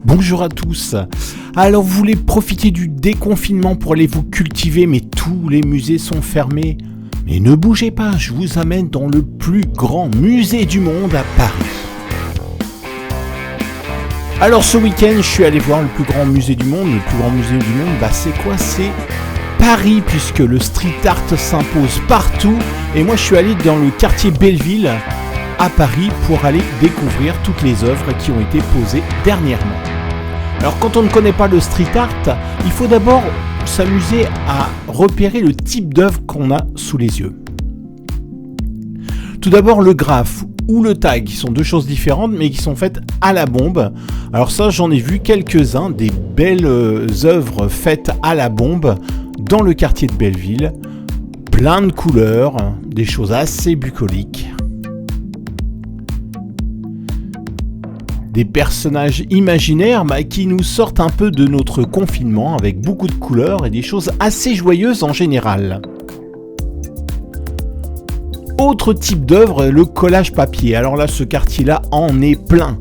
Bonjour à tous. Alors vous voulez profiter du déconfinement pour aller vous cultiver, mais tous les musées sont fermés. Mais ne bougez pas, je vous amène dans le plus grand musée du monde à Paris. Alors ce week-end, je suis allé voir le plus grand musée du monde. Le plus grand musée du monde, c'est quoi ? C'est Paris, puisque le street art s'impose partout. Et moi je suis allé dans le quartier Belleville à Paris pour aller découvrir toutes les œuvres qui ont été posées dernièrement. Alors quand on ne connaît pas le street art, il faut d'abord s'amuser à repérer le type d'œuvre qu'on a sous les yeux. Tout d'abord le graphe ou le tag, qui sont deux choses différentes mais qui sont faites à la bombe. Alors ça, j'en ai vu quelques-uns, des belles œuvres faites à la bombe dans le quartier de Belleville. Plein de couleurs, des choses assez bucoliques. Des personnages imaginaires qui nous sortent un peu de notre confinement avec beaucoup de couleurs et des choses assez joyeuses en général. Autre type d'œuvre, le collage papier. Alors là, ce quartier-là en est plein.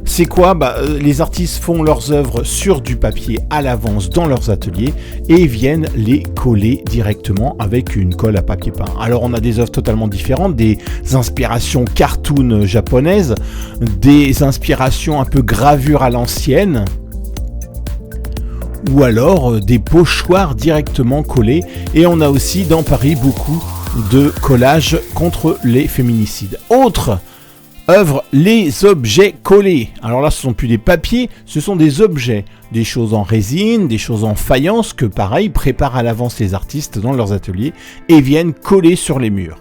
C'est quoi ? Les artistes font leurs œuvres sur du papier à l'avance dans leurs ateliers et viennent les coller directement avec une colle à papier peint. Alors on a des œuvres totalement différentes, des inspirations cartoon japonaises, des inspirations un peu gravure à l'ancienne, ou alors des pochoirs directement collés. Et on a aussi dans Paris beaucoup de collages contre les féminicides. Autre œuvre, les objets collés. Alors là, ce ne sont plus des papiers, ce sont des objets. Des choses en résine, des choses en faïence que, pareil, préparent à l'avance les artistes dans leurs ateliers et viennent coller sur les murs.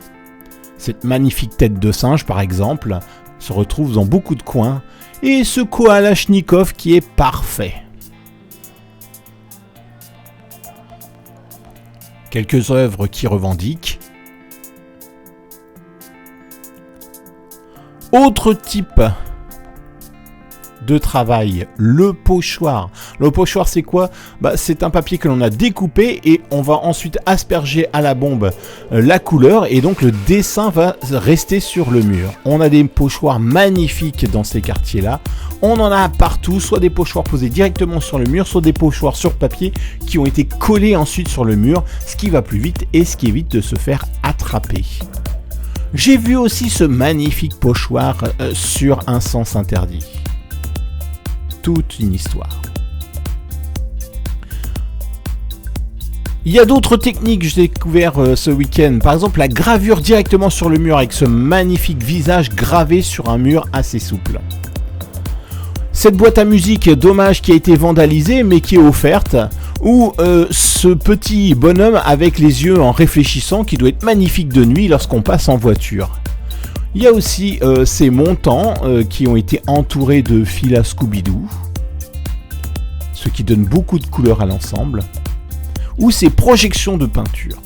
Cette magnifique tête de singe, par exemple, se retrouve dans beaucoup de coins. Et ce Kalachnikov qui est parfait. Quelques œuvres qui revendiquent. Autre type de travail, le pochoir. Le pochoir, c'est quoi ? C'est un papier que l'on a découpé et on va ensuite asperger à la bombe la couleur et donc le dessin va rester sur le mur. On a des pochoirs magnifiques dans ces quartiers-là. On en a partout, soit des pochoirs posés directement sur le mur, soit des pochoirs sur papier qui ont été collés ensuite sur le mur, ce qui va plus vite et ce qui évite de se faire attraper. J'ai vu aussi ce magnifique pochoir sur un sens interdit. Toute une histoire. Il y a d'autres techniques que j'ai découvert ce week-end. Par exemple, la gravure directement sur le mur avec ce magnifique visage gravé sur un mur assez souple. Cette boîte à musique, dommage, qui a été vandalisée mais qui est offerte. Ou ce petit bonhomme avec les yeux en réfléchissant qui doit être magnifique de nuit lorsqu'on passe en voiture. Il y a aussi ces montants qui ont été entourés de fils à Scooby-Doo, ce qui donne beaucoup de couleurs à l'ensemble, ou ces projections de peinture.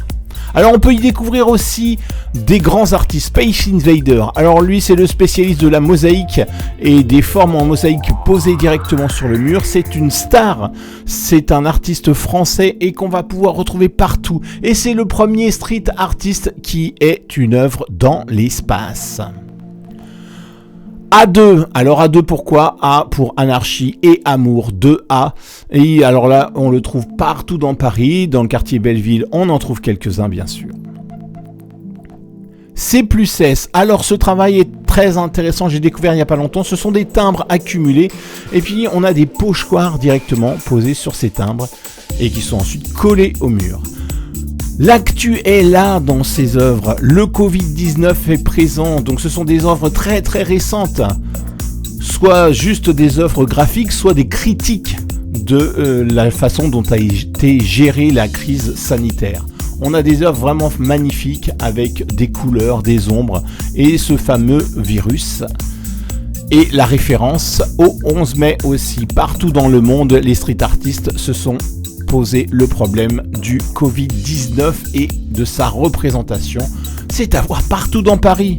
Alors on peut y découvrir aussi des grands artistes, Space Invader. Alors lui, c'est le spécialiste de la mosaïque et des formes en mosaïque posées directement sur le mur. C'est une star, c'est un artiste français et qu'on va pouvoir retrouver partout. Et c'est le premier street artiste qui est une œuvre dans l'espace. A2, alors A2 pourquoi ? A pour anarchie et amour, 2A. Et alors là, on le trouve partout dans Paris, dans le quartier Belleville, on en trouve quelques-uns bien sûr. C+S, alors ce travail est très intéressant, j'ai découvert il n'y a pas longtemps, ce sont des timbres accumulés, et puis on a des pochoirs directement posés sur ces timbres, et qui sont ensuite collés au mur. L'actu est là dans ces œuvres, le Covid-19 est présent, donc ce sont des œuvres très très récentes, soit juste des œuvres graphiques, soit des critiques de la façon dont a été gérée la crise sanitaire. On a des œuvres vraiment magnifiques avec des couleurs, des ombres et ce fameux virus. Et la référence au 11 mai aussi, partout dans le monde, les street artistes se sont poser le problème du Covid-19 et de sa représentation. C'est à voir partout dans Paris.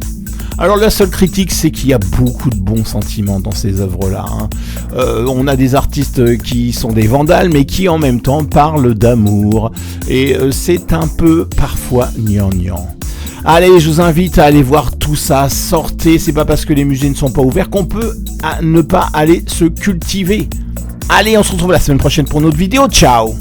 Alors la seule critique, c'est qu'il y a beaucoup de bons sentiments dans ces œuvres-là. On a des artistes qui sont des vandales, mais qui en même temps parlent d'amour. Et c'est un peu parfois gnangnan. Allez, je vous invite à aller voir tout ça. Sortez, c'est pas parce que les musées ne sont pas ouverts qu'on peut ne pas aller se cultiver. Allez, on se retrouve la semaine prochaine pour une autre vidéo. Ciao.